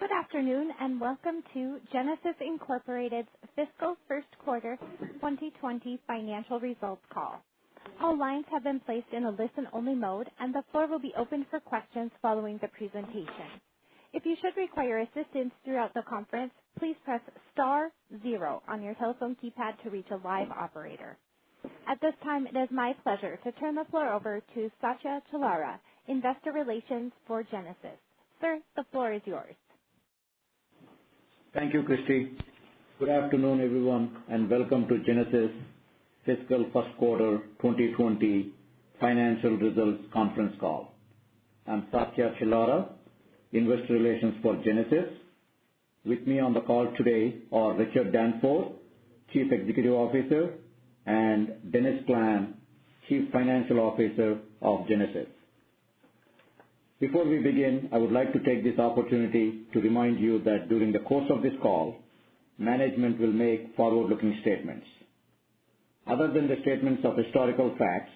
Good afternoon and welcome to Genasys Incorporated's fiscal first quarter 2020 financial results call. All lines have been placed in a listen-only mode and the floor will be open for questions following the presentation. If you should require assistance throughout the conference, please press star 0 on your telephone keypad to reach a live operator. At this time, it is my pleasure to turn the floor over to Satya Chilara, Investor Relations for Genasys. Sir, the floor is yours. Thank you, Christy. Good afternoon, everyone, and welcome to Genasys fiscal first quarter 2020 financial results conference call. I'm Satya Chilara, Investor Relations for Genasys. With me on the call today are Richard Danforth, Chief Executive Officer, and Dennis Klam, Chief Financial Officer of Genasys. Before we begin, I would like to take this opportunity to remind you that during the course of this call, management will make forward-looking statements. Other than the statements of historical facts,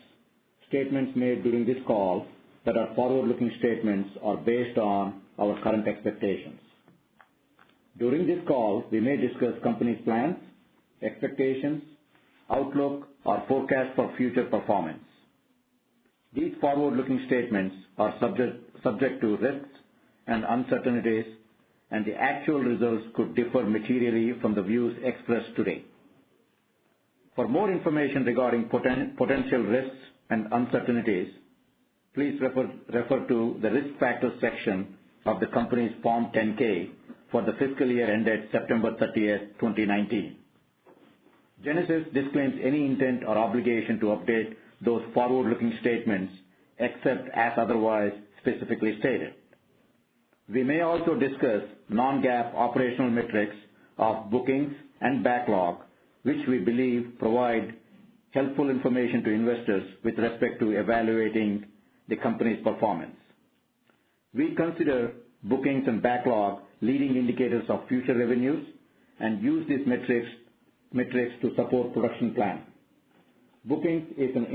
statements made during this call that are forward-looking statements are based on our current expectations. During this call, we may discuss company's plans, expectations, outlook, or forecast for future performance. These forward-looking statements are subject to risks and uncertainties, and the actual results could differ materially from the views expressed today. For more information regarding potential risks and uncertainties, please refer to the Risk Factors section of the company's Form 10-K for the fiscal year ended September 30th, 2019. Genasys disclaims any intent or obligation to update those forward-looking statements except as otherwise specifically stated. We may also discuss non-GAAP operational metrics of bookings and backlog, which we believe provide helpful information to investors with respect to evaluating the company's performance. We consider bookings and backlog leading indicators of future revenues and use these metrics to support production planning. Bookings is an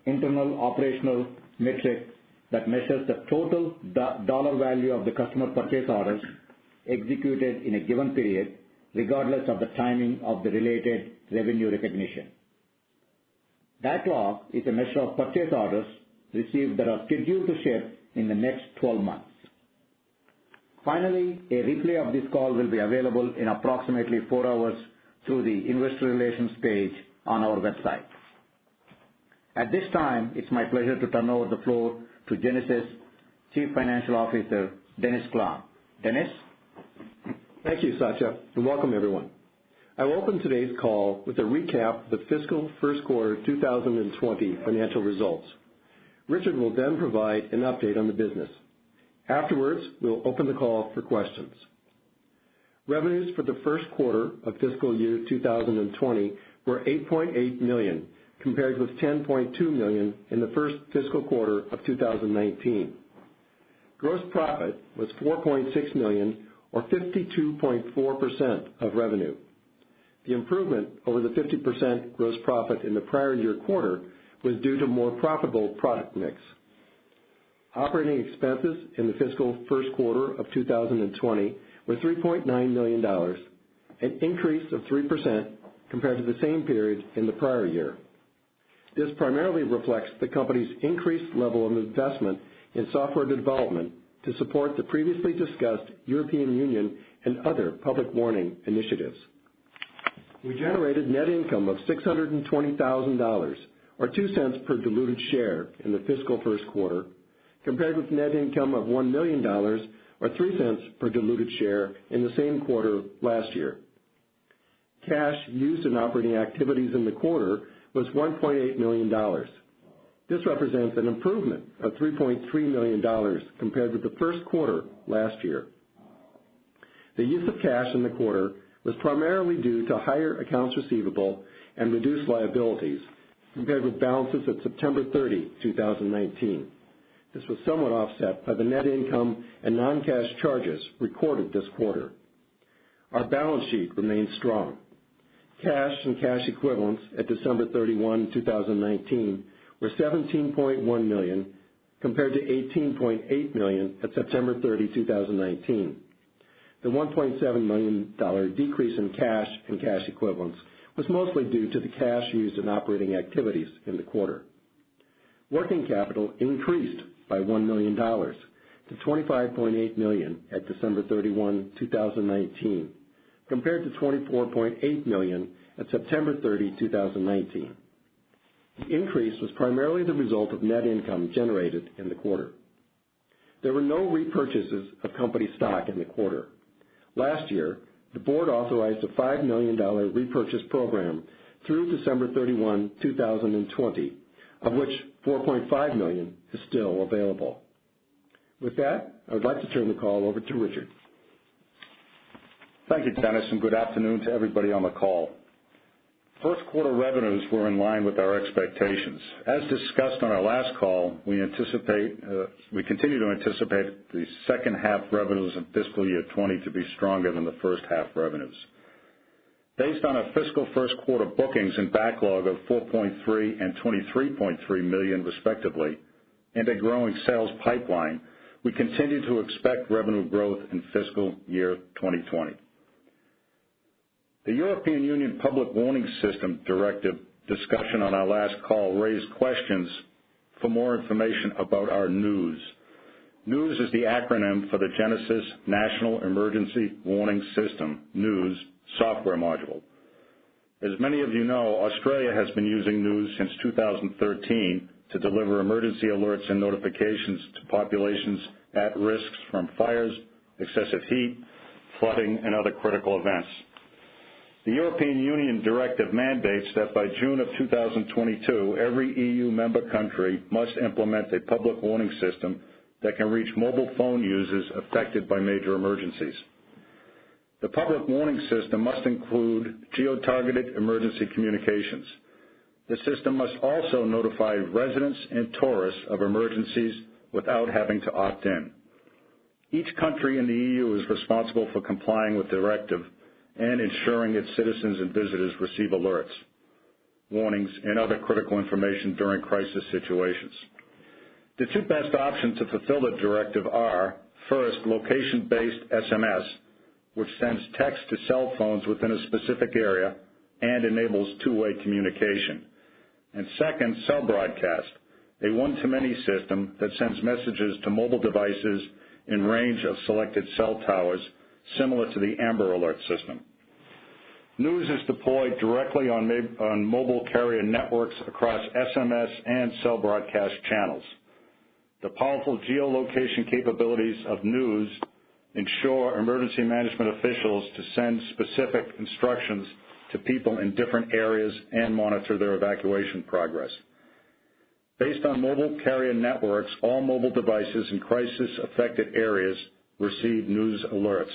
internal operational metric that measures the total dollar value of the customer purchase orders executed in a given period, regardless of the timing of the related revenue recognition. Backlog is a measure of purchase orders received that are scheduled to ship in the next 12 months. Finally, a replay of this call will be available in approximately 4 hours through the Investor Relations page on our website. At this time, it's my pleasure to turn over the floor to Genasys Chief Financial Officer, Dennis Klam. Dennis? Thank you, Satya, and welcome everyone. I will open today's call with a recap of the fiscal first quarter 2020 financial results. Richard will then provide an update on the business. Afterwards, we'll open the call for questions. Revenues for the first quarter of fiscal year 2020 were $8.8 million, compared with $10.2 million in the first fiscal quarter of 2019. Gross profit was $4.6 million, or 52.4% of revenue. The improvement over the 50% gross profit in the prior year quarter was due to more profitable product mix. Operating expenses in the fiscal first quarter of 2020 were $3.9 million, an increase of 3% compared to the same period in the prior year. This primarily reflects the company's increased level of investment in software development to support the previously discussed European Union and other public warning initiatives. We generated net income of $620,000, or 2 cents per diluted share in the fiscal first quarter, compared with net income of $1 million, or 3 cents per diluted share in the same quarter last year. Cash used in operating activities in the quarter was $1.8 million. This represents an improvement of $3.3 million compared with the first quarter last year. The use of cash in the quarter was primarily due to higher accounts receivable and reduced liabilities compared with balances at September 30, 2019. This was somewhat offset by the net income and non-cash charges recorded this quarter. Our balance sheet remains strong. Cash and cash equivalents at December 31, 2019 were $17.1 million compared to $18.8 million at September 30, 2019. The $1.7 million decrease in cash and cash equivalents was mostly due to the cash used in operating activities in the quarter. Working capital increased by $1 million to $25.8 million at December 31, 2019, compared to $24.8 million at September 30, 2019. The increase was primarily the result of net income generated in the quarter. There were no repurchases of company stock in the quarter. Last year, the board authorized a $5 million repurchase program through December 31, 2020, of which $4.5 million is still available. With that, I would like to turn the call over to Richard. Thank you, Dennis, and good afternoon to everybody on the call. First quarter revenues were in line with our expectations. As discussed on our last call, we continue to anticipate the second half revenues in fiscal year 20 to be stronger than the first half revenues. Based on our fiscal first quarter bookings and backlog of $4.3 and $23.3 million respectively, and a growing sales pipeline, we continue to expect revenue growth in fiscal year 2020. The European Union Public Warning System Directive discussion on our last call raised questions for more information about our NEWS. NEWS is the acronym for the Genasys National Emergency Warning System, NEWS, software module. As many of you know, Australia has been using NEWS since 2013 to deliver emergency alerts and notifications to populations at risks from fires, excessive heat, flooding, and other critical events. The European Union directive mandates that by June of 2022, every EU member country must implement a public warning system that can reach mobile phone users affected by major emergencies. The public warning system must include geo-targeted emergency communications. The system must also notify residents and tourists of emergencies without having to opt in. Each country in the EU is responsible for complying with the directive and ensuring its citizens and visitors receive alerts, warnings, and other critical information during crisis situations. The two best options to fulfill the directive are, first, location-based SMS, which sends text to cell phones within a specific area and enables two-way communication. And second, cell broadcast, a one-to-many system that sends messages to mobile devices in range of selected cell towers, similar to the Amber Alert system. NEWS is deployed directly on mobile carrier networks across SMS and cell broadcast channels. The powerful geolocation capabilities of NEWS ensure emergency management officials to send specific instructions to people in different areas and monitor their evacuation progress. Based on mobile carrier networks, all mobile devices in crisis-affected areas receive NEWS alerts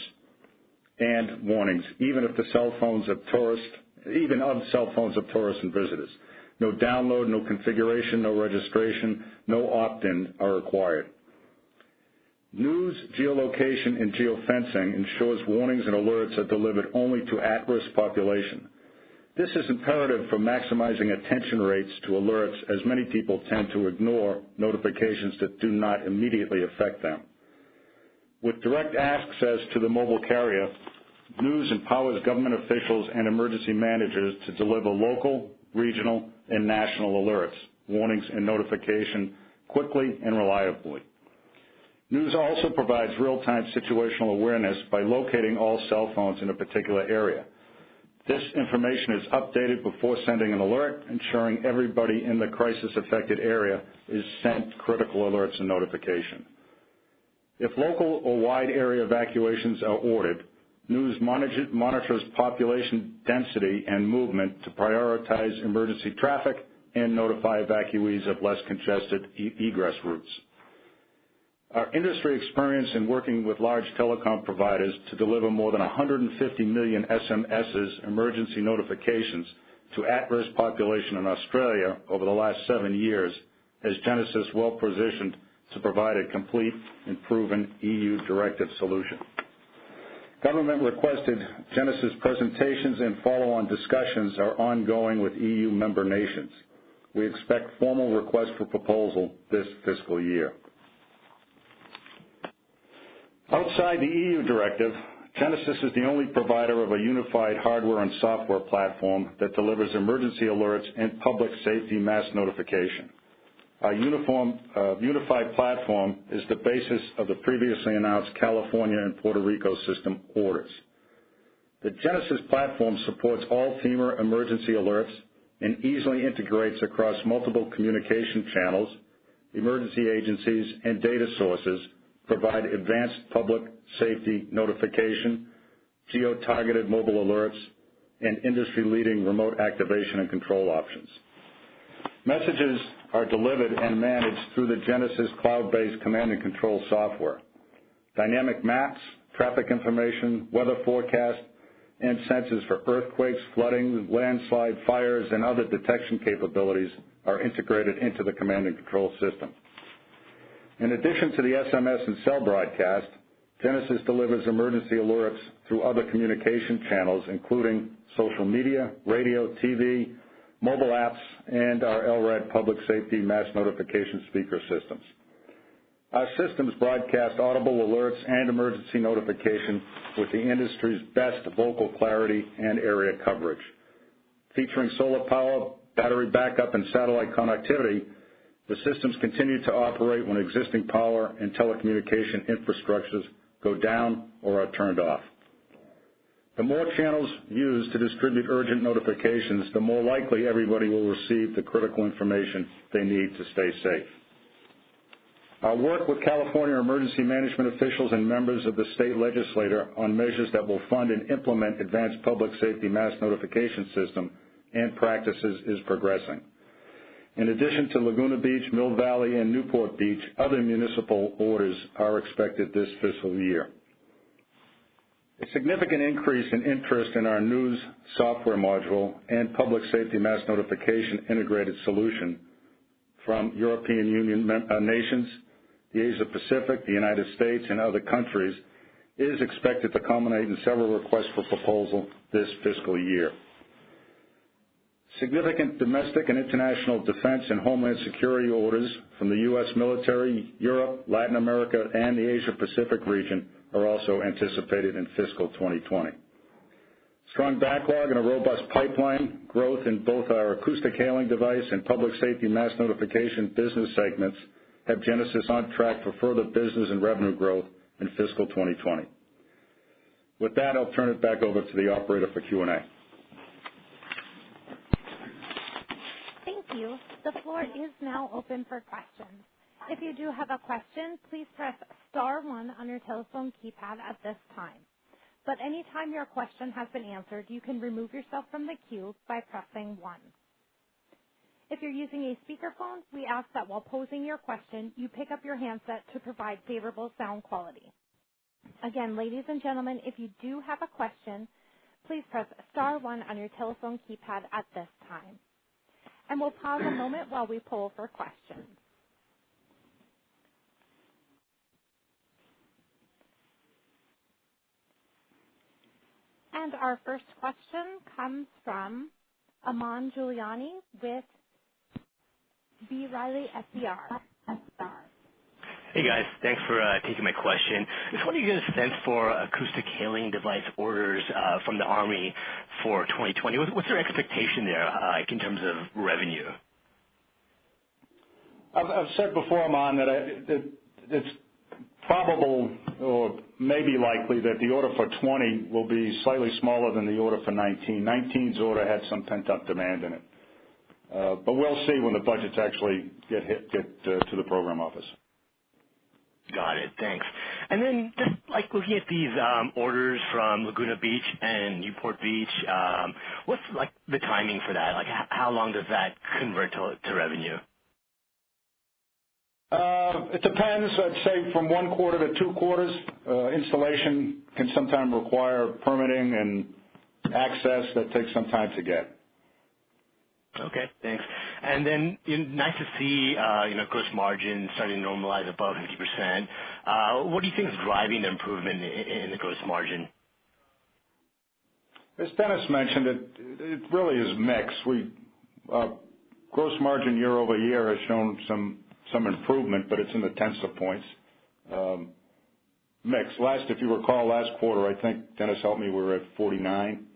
and warnings, even of cell phones of tourists and visitors. No download, no configuration, no registration, no opt-in are required. NEWS geolocation and geofencing ensures warnings and alerts are delivered only to at-risk population. This is imperative for maximizing attention rates to alerts, as many people tend to ignore notifications that do not immediately affect them. With direct access to the mobile carrier, NEWS empowers government officials and emergency managers to deliver local, regional, and national alerts, warnings, and notification quickly and reliably. NEWS also provides real-time situational awareness by locating all cell phones in a particular area. This information is updated before sending an alert, ensuring everybody in the crisis-affected area is sent critical alerts and notification. If local or wide area evacuations are ordered, NEWS monitors population density and movement to prioritize emergency traffic and notify evacuees of less congested egress routes. Our industry experience in working with large telecom providers to deliver more than 150 million SMSs, emergency notifications, to at-risk population in Australia over the last 7 years has Genasys well positioned to provide a complete and proven EU directive solution. Government-requested Genasys presentations and follow-on discussions are ongoing with EU member nations. We expect formal requests for proposal this fiscal year. Outside the EU directive, Genasys is the only provider of a unified hardware and software platform that delivers emergency alerts and public safety mass notification. Our unified platform is the basis of the previously announced California and Puerto Rico system orders. The Genasys platform supports all FEMA emergency alerts and easily integrates across multiple communication channels, emergency agencies, and data sources, provide advanced public safety notification, geo-targeted mobile alerts, and industry-leading remote activation and control options. Messages are delivered and managed through the Genasys cloud-based command and control software. Dynamic maps, traffic information, weather forecast, and sensors for earthquakes, flooding, landslide, fires, and other detection capabilities are integrated into the command and control system. In addition to the SMS and cell broadcast, Genasys delivers emergency alerts through other communication channels, including social media, radio, TV, mobile apps, and our LRAD public safety mass notification speaker systems. Our systems broadcast audible alerts and emergency notification with the industry's best vocal clarity and area coverage. Featuring solar power, battery backup, and satellite connectivity, the systems continue to operate when existing power and telecommunication infrastructures go down or are turned off. The more channels used to distribute urgent notifications, the more likely everybody will receive the critical information they need to stay safe. Our work with California emergency management officials and members of the state legislature on measures that will fund and implement advanced public safety mass notification system and practices is progressing. In addition to Laguna Beach, Mill Valley, and Newport Beach, other municipal orders are expected this fiscal year. A significant increase in interest in our news software module and public safety mass notification integrated solution from European Union nations, the Asia Pacific, the United States, and other countries is expected to culminate in several requests for proposal this fiscal year. Significant domestic and international defense and homeland security orders from the U.S. military, Europe, Latin America, and the Asia Pacific region are also anticipated in fiscal 2020. Strong backlog and a robust pipeline growth in both our acoustic hailing device and public safety mass notification business segments have Genasys on track for further business and revenue growth in fiscal 2020. With that, I'll turn it back over to the operator for Q&A. Thank you. The floor is now open for questions. If you do have a question, please press *1 on your telephone keypad at this time. But anytime your question has been answered, you can remove yourself from the queue by pressing 1. If you're using a speakerphone, we ask that while posing your question, you pick up your handset to provide favorable sound quality. Again, ladies and gentlemen, if you do have a question, please press *1 on your telephone keypad at this time. And we'll pause a moment while we poll for questions. And our first question comes from Aman Giuliani with B. Riley FBR. Hey guys, thanks for taking my question. I just wanted to get a sense for acoustic hailing device orders from the Army for 2020. What's their expectation there in terms of revenue? I've said before, Aman, that it's probable or maybe likely that the order for 20 will be slightly smaller than the order for 19. 19's order had some pent-up demand in it. But we'll see when the budgets actually get to the program office. Got it. Thanks. And then just like looking at these orders from Laguna Beach and Newport Beach, what's like the timing for that? Like how long does that convert to revenue? It depends. I'd say from 1 quarter to 2 quarters. Installation can sometimes require permitting and access that takes some time to get. Okay, thanks. And then nice to see gross margin starting to normalize above 50%. What do you think is driving the improvement in the gross margin? As Dennis mentioned, it really is mix. Gross margin year over year has shown some improvement, but it's in the tenths of points. Mix. If you recall, last quarter, I think, Dennis, help me, we were at 49.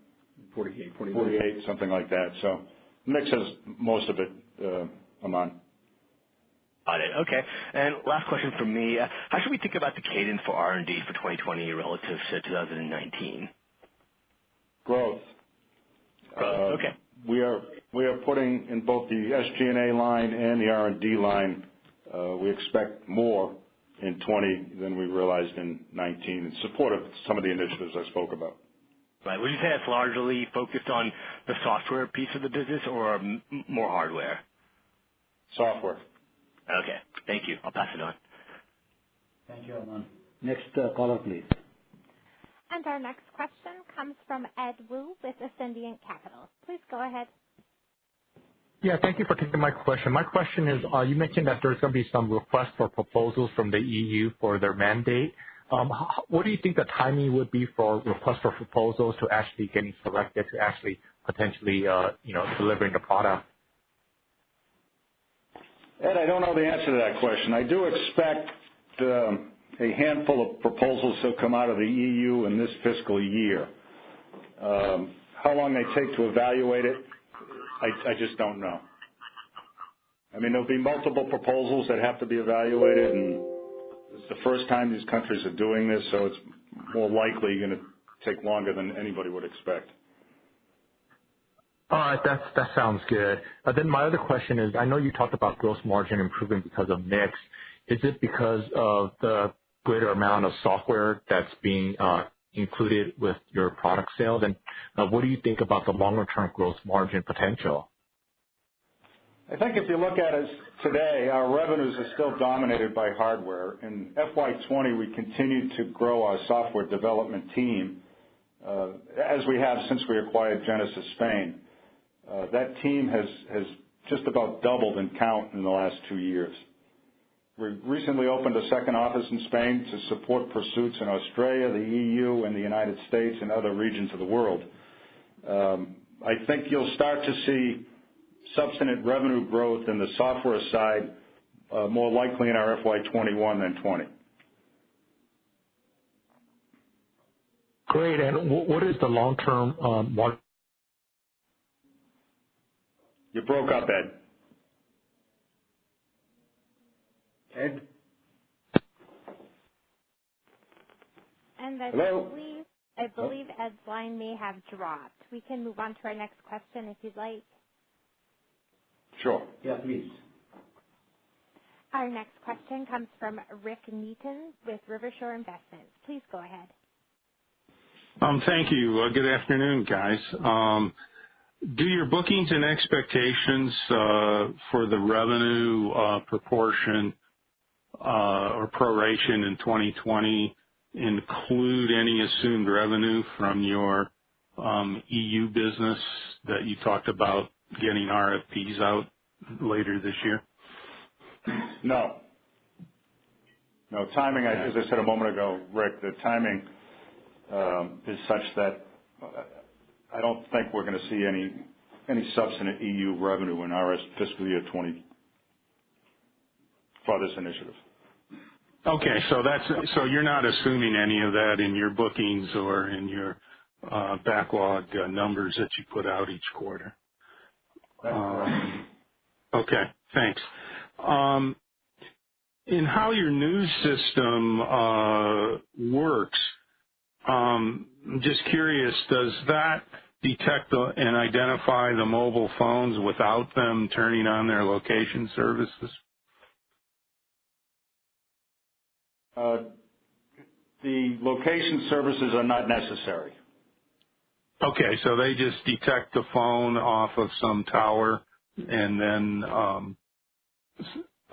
48, something like that. So mix has most of it, Aman. Got it. Okay. And last question from me. How should we think about the cadence for R&D for 2020 relative to 2019? Growth. Okay. We are putting in both the SG&A line and the R&D line. We expect more in 20 than we realized in 19 in support of some of the initiatives I spoke about. Right. Would you say that's largely focused on the software piece of the business or more hardware? Software. Okay. Thank you. I'll pass it on. Thank you, Aman. Next caller, please. And our next question comes from Ed Wu with Ascendiant Capital. Please go ahead. Yeah, thank you for taking my question. My question is, you mentioned that there's going to be some requests for proposals from the EU for their mandate. What do you think the timing would be for requests for proposals to actually getting selected to actually potentially, delivering the product? Ed, I don't know the answer to that question. I do expect a handful of proposals to come out of the EU in this fiscal year. How long they take to evaluate it, I just don't know. I mean, there'll be multiple proposals that have to be evaluated, and it's the first time these countries are doing this, so it's more likely going to take longer than anybody would expect. All right, that sounds good. Then my other question is, I know you talked about gross margin improving because of mix. Is it because of the greater amount of software that's being included with your product sales? And what do you think about the longer-term gross margin potential? I think if you look at us today, our revenues are still dominated by hardware. In FY20, we continued to grow our software development team, as we have since we acquired Genasys Spain. That team has just about doubled in count in the last 2 years. We recently opened a second office in Spain to support pursuits in Australia, the EU, and the United States and other regions of the world. I think you'll start to see substantive revenue growth in the software side more likely in our FY21 than 20. Great. And what is the long-term market? You broke up, Ed. Ed? And Hello? I believe Ed's line may have dropped. We can move on to our next question if you'd like. Sure. Yeah, please. Our next question comes from Rick Neaton with Rivershore Investments. Please go ahead. Thank you. Good afternoon, guys. Do your bookings and expectations for the revenue proportion or proration in 2020 include any assumed revenue from your EU business that you talked about getting RFPs out later this year? No. No, timing, as I said a moment ago, Rick, the timing is such that I don't think we're going to see any substantive EU revenue in our fiscal year 20 for this initiative. Okay, so you're not assuming any of that in your bookings or in your backlog numbers that you put out each quarter. That's correct. Okay, thanks. In how your news system works, I'm just curious, does that detect and identify the mobile phones without them turning on their location services? The location services are not necessary. Okay, so they just detect the phone off of some tower and then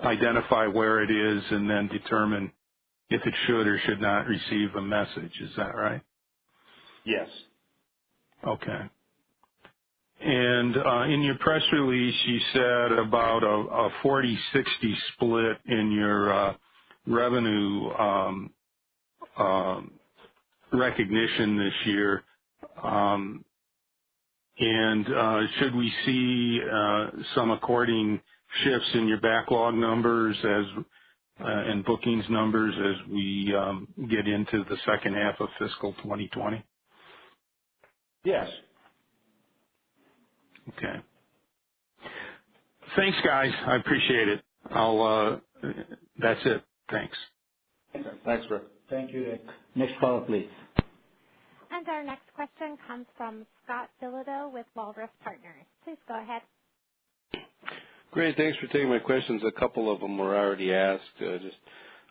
identify where it is and then determine if it should or should not receive a message. Is that right? Yes. Okay. And in your press release, you said about a 40-60 split in your revenue recognition this year. And should we see some according shifts in your backlog numbers as and bookings numbers as we get into the second half of fiscal 2020? Yes. Okay. Thanks, guys. I appreciate it. That's it. Thanks. Thanks, Rick. Thank you, Rick. Next caller, please. And our next question comes from Scott Bilodeau with Walrus Partners. Please go ahead. Great. Thanks for taking my questions. A couple of them were already asked, just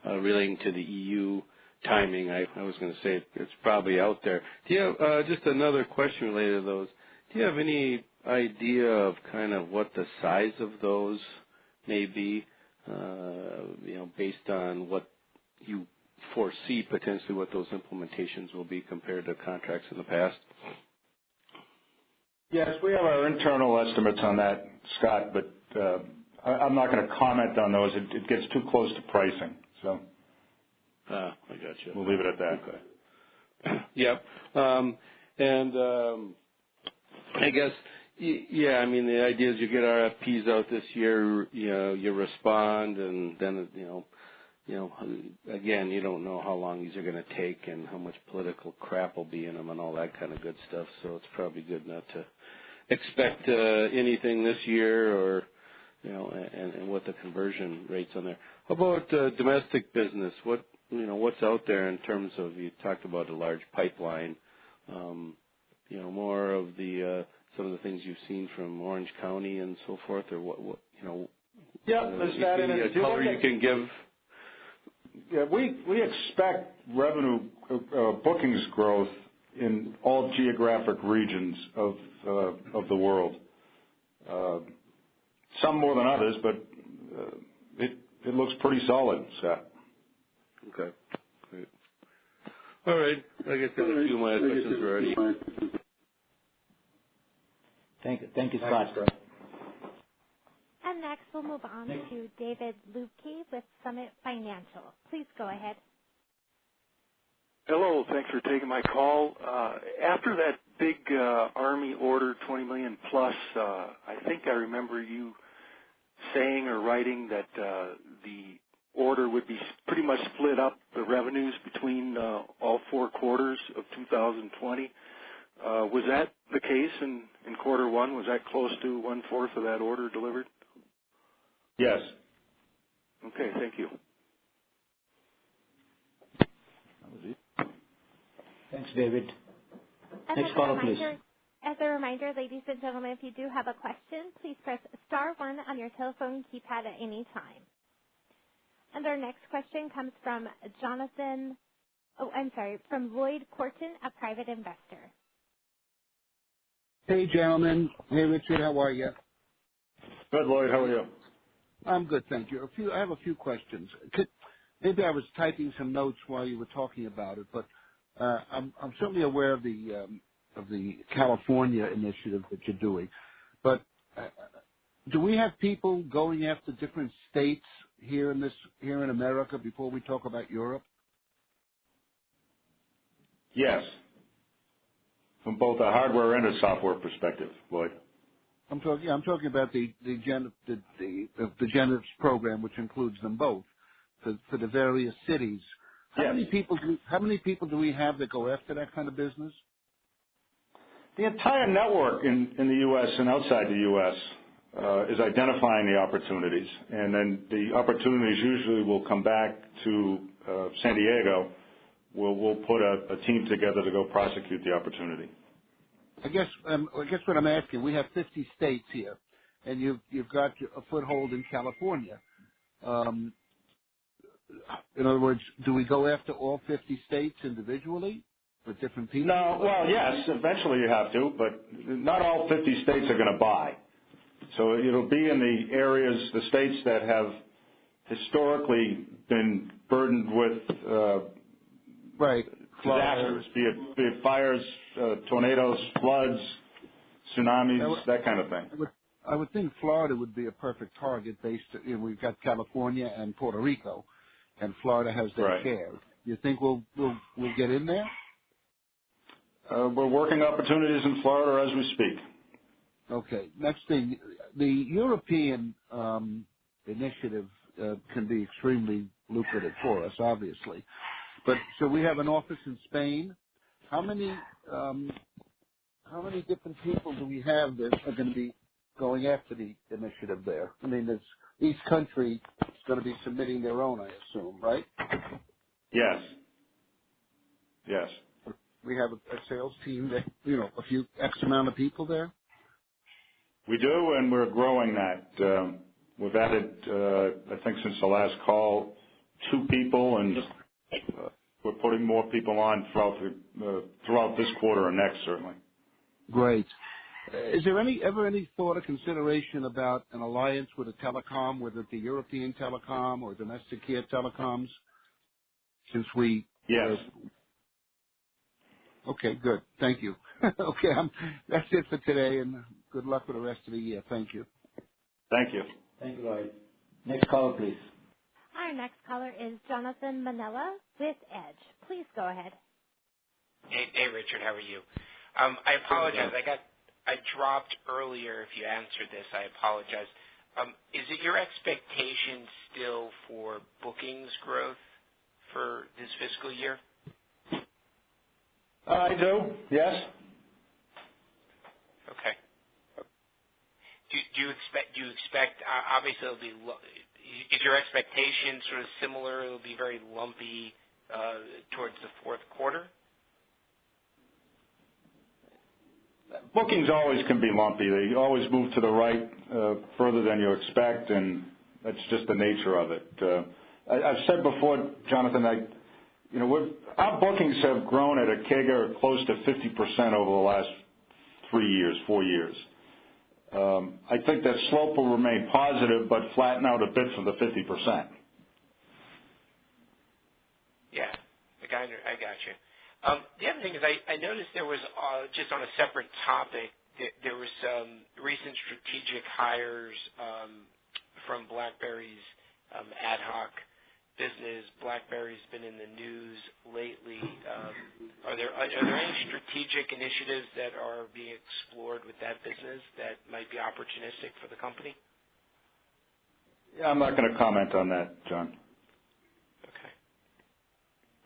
relating to the EU timing. I was going to say it's probably out there. Do you have just another question related to those? Do you have any idea of kind of what the size of those may be, based on what you foresee potentially what those implementations will be compared to contracts in the past? Yes, we have our internal estimates on that, Scott, but I'm not going to comment on those. It gets too close to pricing. So I got you. We'll leave it at that. Okay. Yep. I guess, yeah, I mean, the idea is you get RFPs out this year, you respond, and then, again, you don't know how long these are going to take and how much political crap will be in them and all that kind of good stuff. So it's probably good not to expect anything this year, or and what the conversion rates on there. How about domestic business? What's out there in terms of, you talked about a large pipeline, more of the some of the things you've seen from Orange County and so forth, or what Yeah, there's that in it. Color you can give. Yeah, we expect revenue bookings growth in all geographic regions of the world. Some more than others, but it looks pretty solid, Scott. Okay, great. All right, I guess a few of my questions were already. Thank you, Scott. And next, we'll move on to David Lubke with Summit Financial. Please go ahead. Hello, thanks for taking my call. After that big Army order, $20 million plus, I think I remember you saying or writing that the order would be pretty much split up the revenues between all 4 quarters of 2020. Was that the case in quarter one? Was that close to 1/4 of that order delivered? Yes. Okay, thank you. Thanks, David. Next caller, please. As a reminder, ladies and gentlemen, if you do have a question, please press *1 on your telephone keypad at any time. And our next question comes from from Lloyd Corton, a private investor. Hey, gentlemen. Hey, Richard. How are you? Good, Lloyd. How are you? I'm good, thank you. I have a few questions. Maybe I was typing some notes while you were talking about it, but I'm certainly aware of the California initiative that you're doing. But do we have people going after different states here in America before we talk about Europe? Yes. From both a hardware and a software perspective, Lloyd. I'm talking about the Genasys program, which includes them both, for the various cities. How many people do we have that go after that kind of business? The entire network in the U.S. and outside the U.S. Is identifying the opportunities, and then the opportunities usually will come back to San Diego. We'll put a team together to go prosecute the opportunity. I guess what I'm asking, we have 50 states here, and you've got a foothold in California. In other words, do we go after all 50 states individually with different people? No, well, yes, eventually you have to, but not all 50 states are going to buy. So it'll be in the areas, the states that have historically been burdened with disasters, be it fires, tornadoes, floods, tsunamis, that kind of thing. I would think Florida would be a perfect target we've got California and Puerto Rico, and Florida has their share. You think we'll get in there? We're working opportunities in Florida as we speak. Okay. Next thing, the European initiative can be extremely lucrative for us, obviously. But so we have an office in Spain. How many different people do we have that are going to be going after the initiative there? I mean, each country is going to be submitting their own, I assume, right? Yes. Yes. We have a sales team that, a few X amount of people there? We do, and we're growing that. We've added, I think since the last call, 2 people, and we're putting more people on throughout this quarter and next, certainly. Great. Is there ever any thought or consideration about an alliance with a telecom, whether it be European telecom or domestic here telecoms? Since we yes. Okay, good. Thank you. Okay, that's it for today, and good luck with the rest of the year. Thank you. Thank you. Thank you, Lloyd. Next caller, please. Our next caller is Jonathan Manella with Edge. Please go ahead. Hey, Richard. How are you? I apologize. I dropped earlier. If you answered this, I apologize. Is it your expectation still for bookings growth for this fiscal year? I do, yes. Okay. Do you expect? Obviously, it'll be. Is your expectation sort of similar? It'll be very lumpy towards the fourth quarter. Bookings always can be lumpy. They always move to the right further than you expect, and that's just the nature of it. I've said before, Jonathan, our bookings have grown at a CAGR close to 50% over the last 4 years. I think that slope will remain positive, but flatten out a bit from the 50%. Yeah, I got you. The other thing is I noticed there was, just on a separate topic, there was some recent strategic hires from BlackBerry's ad hoc business. BlackBerry's been in the news lately. Are there any strategic initiatives that are being explored with that business that might be opportunistic for the company? Yeah, I'm not going to comment on that, John.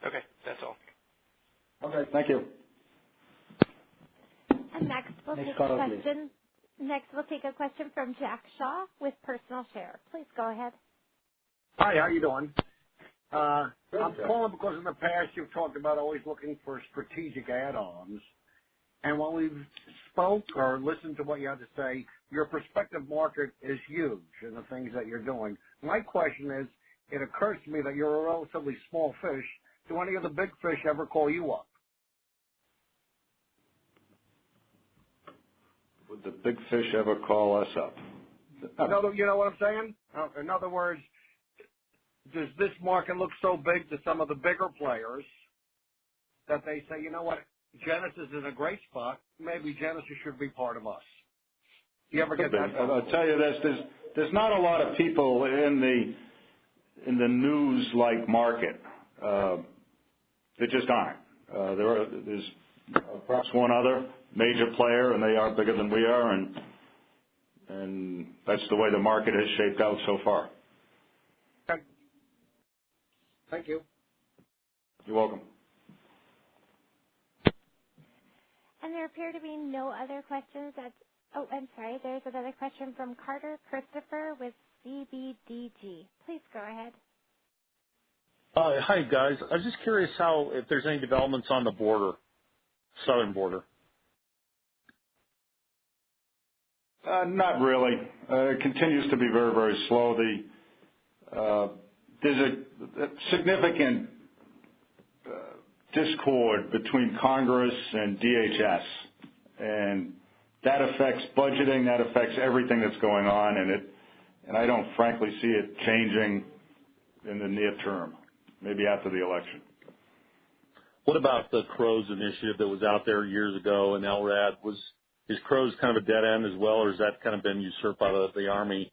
Okay, that's all. Okay, thank you. And next we'll take a question from Jack Shaw with Personal Share. Please go ahead. Hi, how you doing? I'm calling because in the past you've talked about always looking for strategic add-ons. And when we've spoke or listened to what you had to say, your prospective market is huge in the things that you're doing. My question is, it occurs to me that you're a relatively small fish. Do any of the big fish ever call you up? Would the big fish ever call us up? You know what I'm saying? In other words, does this market look so big to some of the bigger players that they say, you know what, Genasys is in a great spot. Maybe Genasys should be part of us. Do you ever get that? I'll tell you this: there's not a lot of people in the news-like market. There just aren't. There's perhaps one other major player, and they are bigger than we are, and that's the way the market has shaped out so far. Okay. Thank you. You're welcome. And there appear to be no other questions. I'm sorry. There's another question from Carter Christopher with CBDG. Please go ahead. Hi, guys. I was just curious if there's any developments on the border, southern border. Not really. It continues to be very, very slow. There's a significant discord between Congress and DHS, and that affects budgeting. That affects everything that's going on, and I don't frankly see it changing in the near term. Maybe after the election. What about the CROWS initiative that was out there years ago in LRAD? Is CROWS kind of a dead end as well, or has that kind of been usurped by the Army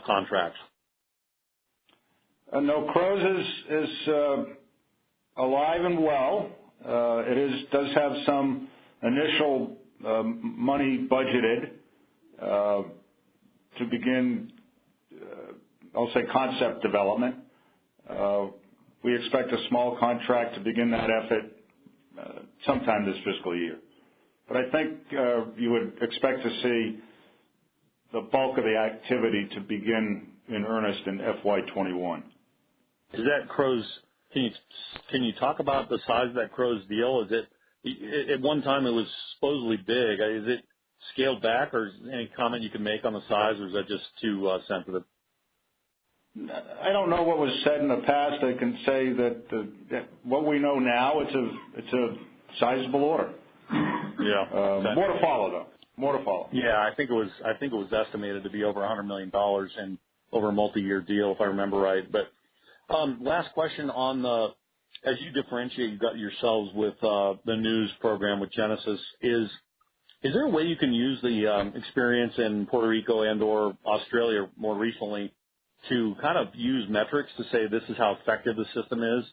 contracts? No, CROWS is alive and well. It does have some initial money budgeted to begin I'll say, concept development. We expect a small contract to begin that effort sometime this fiscal year. But I think you would expect to see the bulk of the activity to begin in earnest in FY21. Is that Crow's? Can you talk about the size of that Crow's deal? Is it at one time it was supposedly big? Is it scaled back, or is there any comment you can make on the size, or is that just too sensitive? I don't know what was said in the past. I can say that what we know now, it's a sizable order. Yeah. More to follow, though. More to follow. Yeah, I think it was estimated to be over $100 million and over a multi-year deal, if I remember right. But last question on as you differentiate yourselves with the news program with Genasys, is there a way you can use the experience in Puerto Rico and/or Australia more recently to kind of use metrics to say this is how effective the system is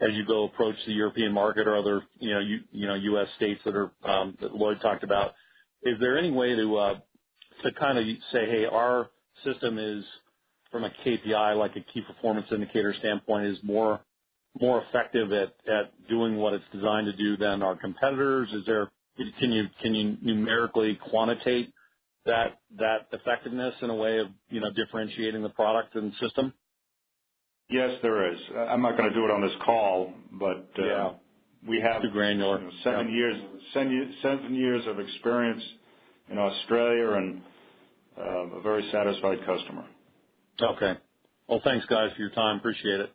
as you go approach the European market or other U.S. states that Lloyd talked about? Is there any way to kind of say, hey, our system is, from a KPI, like a key performance indicator standpoint, is more effective at doing what it's designed to do than our competitors? Can you numerically quantitate that effectiveness in a way of differentiating the product and system? Yes, there is. I'm not going to do it on this call, but we have too granular. 7 years of experience in Australia and a very satisfied customer. Okay. Well, thanks, guys, for your time. Appreciate it.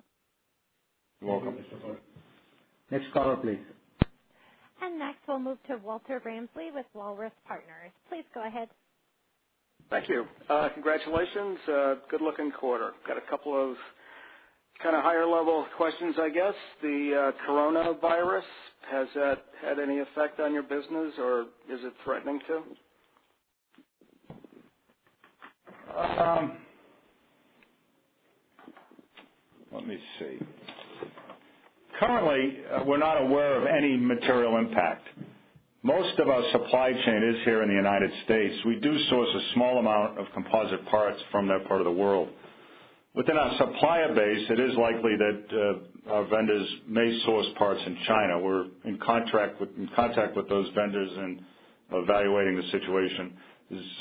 You're welcome. Next caller, please. And next, we'll move to Walter Ramsley with Walrus Partners. Please go ahead. Thank you. Congratulations. Good-looking quarter. Got a couple of kind of higher-level questions, I guess. The coronavirus, has that had any effect on your business, or is it threatening to? Let me see. Currently, we're not aware of any material impact. Most of our supply chain is here in the United States. We do source a small amount of composite parts from that part of the world. Within our supplier base, it is likely that our vendors may source parts in China. We're in contact with those vendors and evaluating the situation.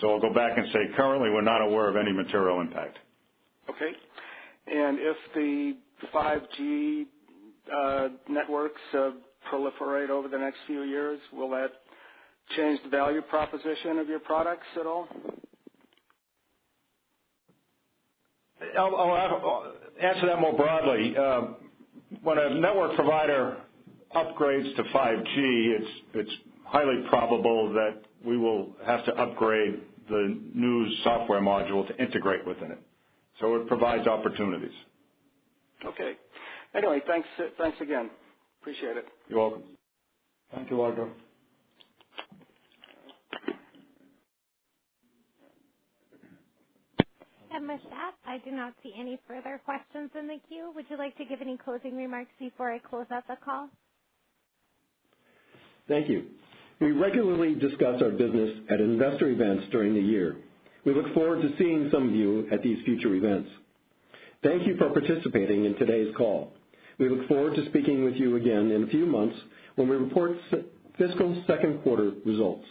So I'll go back and say currently we're not aware of any material impact. Okay. And if the 5G networks proliferate over the next few years, will that change the value proposition of your products at all? I'll answer that more broadly. When a network provider upgrades to 5G, it's highly probable that we will have to upgrade the new software module to integrate within it. So it provides opportunities. Okay. Anyway, thanks again. Appreciate it. You're welcome. Thank you, Walter. And with that, I do not see any further questions in the queue. Would you like to give any closing remarks before I close out the call? Thank you. We regularly discuss our business at investor events during the year. We look forward to seeing some of you at these future events. Thank you for participating in today's call. We look forward to speaking with you again in a few months when we report fiscal second quarter results.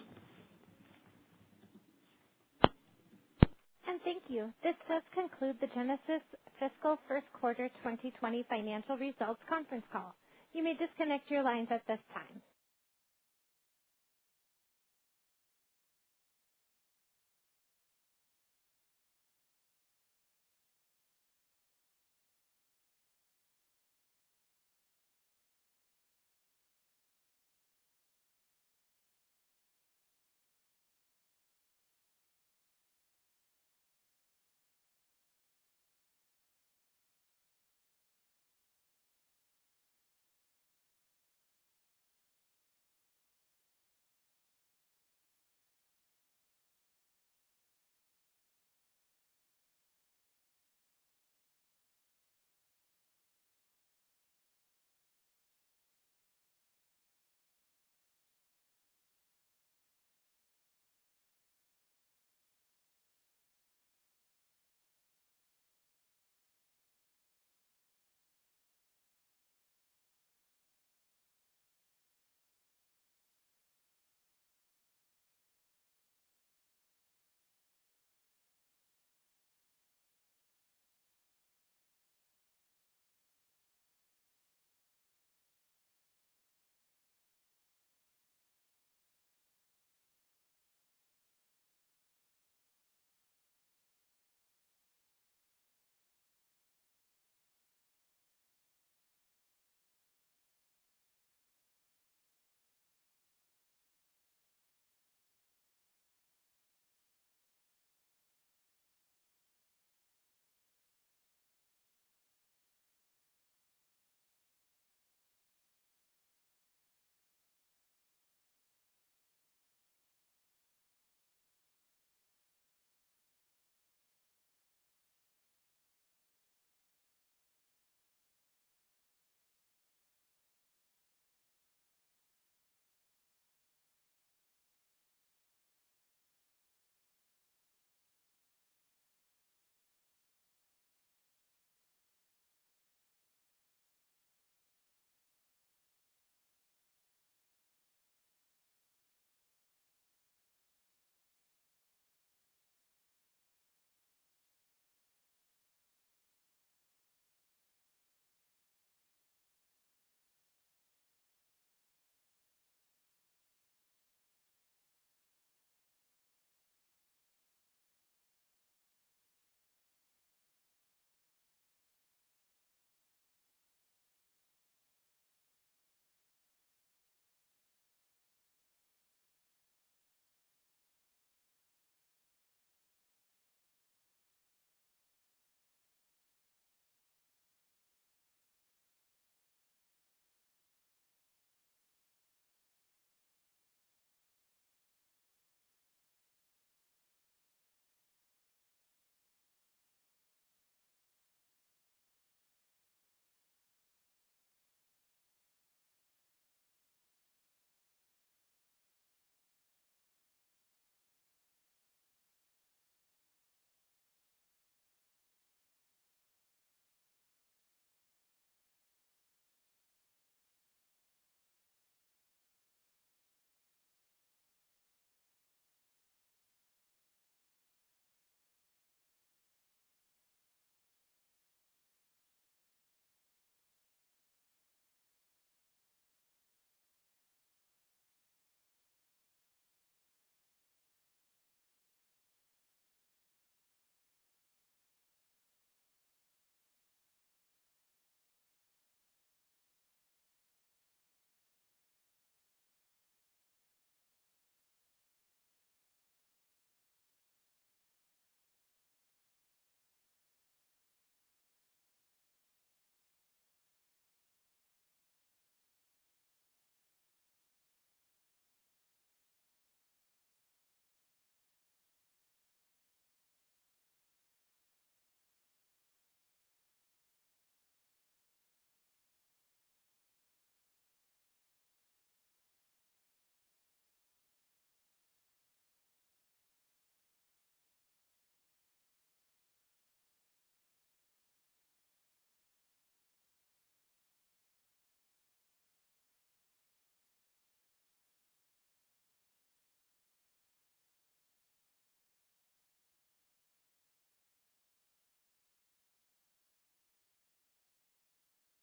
And thank you. This does conclude the Genasys fiscal first quarter 2020 financial results conference call. You may disconnect your lines at this time.